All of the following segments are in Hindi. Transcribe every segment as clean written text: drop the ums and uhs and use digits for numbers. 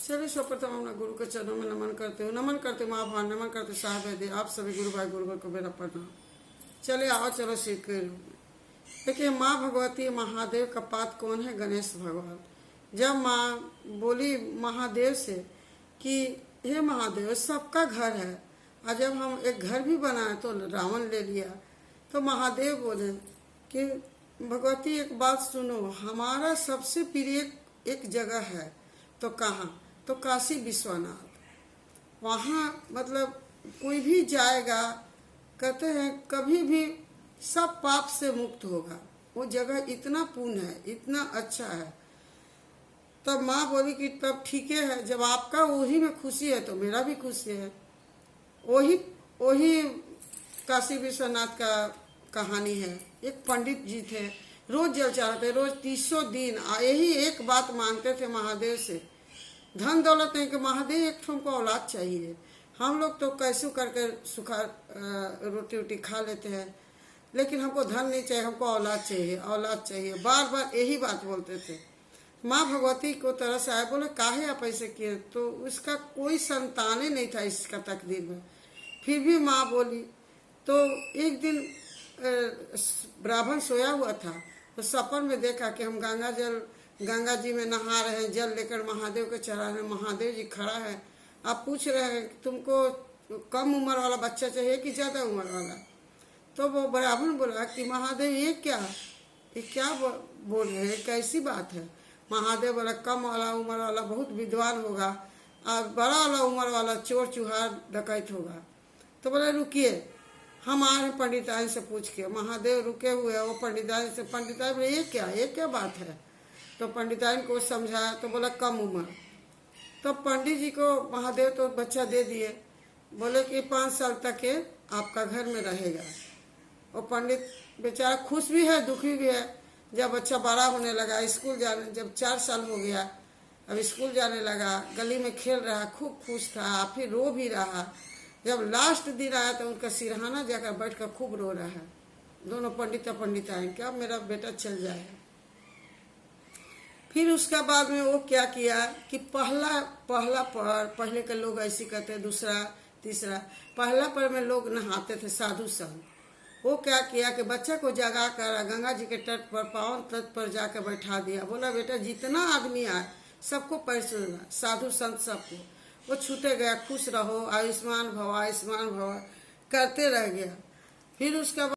चलिए सर्वप्रथम अपना गुरु के चरणों में नमन करते हो, नमन करते माँ भान, नमन करते साहब दे आप सभी गुरु भाई गुरुवर को मेरा प्रणाम। चलिए आओ चलो सीख के देखिए माँ भगवती महादेव का पात कौन है? गणेश भगवान। जब माँ बोली महादेव से कि हे महादेव सबका घर है, और जब हम एक घर भी बनाए तो रावण ले लिया, तो महादेव बोले कि भगवती एक बात सुनो, हमारा सबसे प्रिय एक जगह है, तो कहाँ? तो काशी विश्वनाथ। वहाँ मतलब कोई भी जाएगा, कहते हैं कभी भी सब पाप से मुक्त होगा। वो जगह इतना पुण्य है, इतना अच्छा है। तब माँ बोली कि तब ठीक है, जब आपका वही में खुशी है तो मेरा भी खुशी है। वही वही काशी विश्वनाथ का कहानी है। एक पंडित जी थे, रोज जल चढ़ाते, रोज 300 दिन यही एक बात मांगते थे महादेव से, धन दौलत नहीं कि महादेव एक हमको औलाद चाहिए। हम लोग तो कैसे करके सुखा रोटी वोटी खा लेते हैं, लेकिन हमको धन नहीं चाहिए, हमको औलाद चाहिए, औलाद चाहिए, बार बार यही बात बोलते थे। माँ भगवती को तरस आया, बोले काहे आप ऐसे किए? तो उसका कोई संतान नहीं था इसका तकदीर में। फिर भी माँ बोली। तो एक दिन ब्राह्मण सोया हुआ था, तो सपन में देखा कि हम गंगा जी में नहा रहे हैं, जल लेकर महादेव को चढ़ा रहे हैं। महादेव जी खड़ा है, आप पूछ रहे हैं कि तुमको कम उम्र वाला बच्चा चाहिए कि ज़्यादा उम्र वाला? तो वो ब्राह्मण बोला कि महादेव ये क्या बोल रहे हैं, कैसी बात है? महादेव बोला कम वाला उम्र वाला बहुत विद्वान होगा, और बड़ा वाला उम्र वाला चोर चुहार डकैत होगा। तो बोले रुकिए, हम आ रहे पंडिताइन से पूछ के। महादेव रुके हुए, वो पंडिताइन से, पंडिताइन बोले ये क्या बात है? तो पंडिताइन को समझाया, तो बोला कम उम्र। तो पंडित जी को महादेव तो बच्चा दे दिए, बोले कि 5 साल तक के आपका घर में रहेगा। वो पंडित बेचारा खुश भी है दुखी भी है। जब बच्चा बड़ा होने लगा, स्कूल जाने, जब 4 साल हो गया, अब स्कूल जाने लगा, गली में खेल रहा, खूब खुश था, फिर रो भी रहा। जब लास्ट दिन आया तो उनका सिरहाना जाकर बैठ कर खूब रो रहा है। दोनों पंडित पंडिताइन, क्या मेरा बेटा चल जाए। फिर उसका बाद में वो क्या किया कि पहला पहले के लोग ऐसे करते, दूसरा तीसरा, पहला पर में लोग नहाते थे साधु संत। वो क्या किया कि बच्चा को जगा कर गंगा जी के तट पर, पावन तट पर जाकर बैठा दिया। बोला बेटा जितना आदमी आए सबको पैर छूना, साधु संत सबको। वो छूटे गया, खुश रहो, आयुष्मान भव करते रह गया। फिर उसका बाद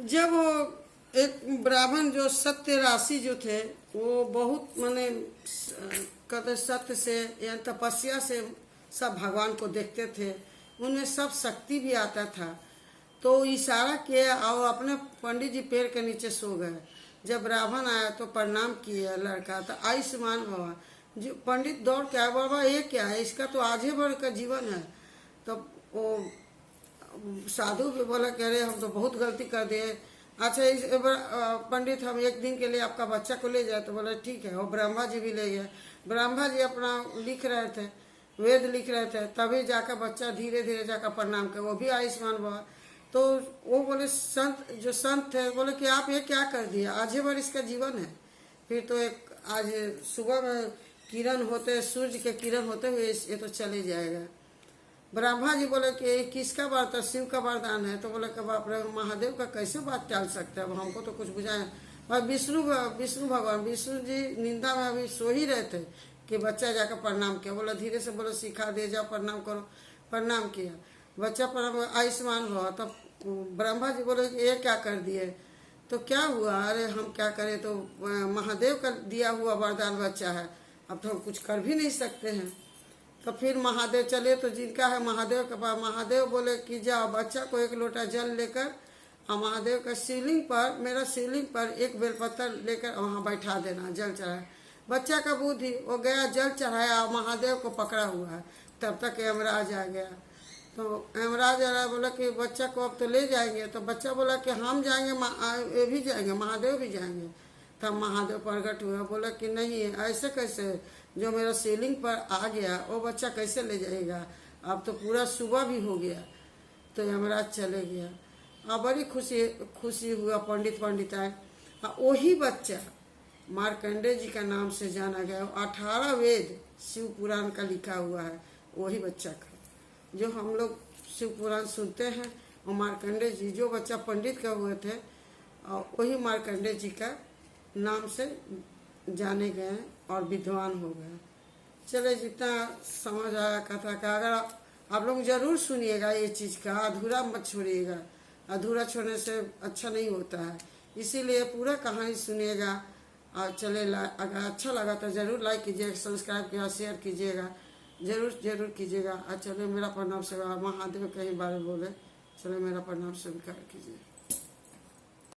जब वो एक ब्राह्मण जो सत्य राशि जो थे, वो बहुत माने कहते सत्य से या तपस्या से सब भगवान को देखते थे, उनमें सब शक्ति भी आता था। तो इशारा किया और अपने पंडित जी पेड़ के नीचे सो गए। जब ब्राह्मण आया तो प्रणाम किया लड़का, तो आयुष्मान भवा। जो पंडित दौड़ के आया, बाबा ये क्या है, इसका तो आधे भर का जीवन है। तो वो साधु भी बोला कह रहे हम तो बहुत गलती कर दिए। अच्छा इस पंडित हम एक दिन के लिए आपका बच्चा को ले जाए। तो बोले ठीक है। और ब्रह्मा जी भी ले गए। ब्रह्मा जी अपना लिख रहे थे, वेद लिख रहे थे, तभी जाकर बच्चा धीरे धीरे जाकर प्रणाम कर, वो भी आयुष्मान भवा। तो वो बोले संत थे, बोले कि आप ये क्या कर दिया, आधे भर इसका जीवन है। फिर तो एक आज सुबह में किरण होते, सूर्य के किरण होते हुए ये तो चले जाएगा। ब्रह्मा जी बोले कि किसका वरदान? शिव का वरदान है। तो बोले कि बाप रे, महादेव का कैसे बात टाल सकते हैं, अब हमको तो कुछ बुझाए। और विष्णु भगवान, विष्णु जी निंदा में अभी सो ही रहे थे कि बच्चा जाकर प्रणाम किया। बोला धीरे से बोलो सिखा दे, जाओ प्रणाम करो। प्रणाम किया, बच्चा प्रणाम, आयुष्मान हुआ। तब ब्रह्मा जी बोले ये क्या कर दिए? तो क्या हुआ? अरे हम क्या करें, तो महादेव का दिया हुआ वरदान बच्चा है, अब तो हम कुछ कर भी नहीं सकते हैं। तो फिर महादेव चले, तो जिनका है महादेव के पास, महादेव बोले कि जाओ बच्चा को 1 लोटा जल लेकर और महादेव का शिवलिंग पर, मेरा शिवलिंग पर 1 बेलपत्तर लेकर वहाँ बैठा देना, जल चढ़ाए। बच्चा का बुद्धि, वो गया जल चढ़ाया और महादेव को पकड़ा हुआ है। तब तक यमराज आ गया। तो यमराज आ रहा, बोला कि बच्चा को अब तो ले जाएंगे। तो बच्चा बोला कि हम जाएंगे, ये भी जाएंगे, महादेव भी जाएंगे। तब महादेव प्रकट हुआ, बोला कि नहीं ऐसे कैसे, जो मेरा सीलिंग पर आ गया वो बच्चा कैसे ले जाएगा, अब तो पूरा सुबह भी हो गया। तो यमराज चले गया। अब बड़ी खुशी हुआ पंडिताएं। वही बच्चा मार्कंडेय जी का नाम से जाना गया। 18 वेद शिव पुराण का लिखा हुआ है, वही बच्चा का। जो हम लोग शिव पुराण सुनते हैं और मार्कंडेय जी, जो बच्चा पंडित का हुए थे, वही मार्कंडेय जी का नाम से जाने गए और विद्वान हो गए। चले, जितना समझ आया कथा का, अगर आप लोग जरूर सुनिएगा ये चीज़ का, अधूरा मत छोड़िएगा। अधूरा छोड़ने से अच्छा नहीं होता है, इसीलिए पूरा कहानी सुनिएगा। और चले, अगर अच्छा लगा तो ज़रूर लाइक कीजिएगा, सब्सक्राइब किया, शेयर कीजिएगा, जरूर कीजिएगा। और चले, मेरा प्रणाम स्वीकार। महादेव कहीं बारे बोले, चले मेरा प्रणाम स्वीकार कीजिए।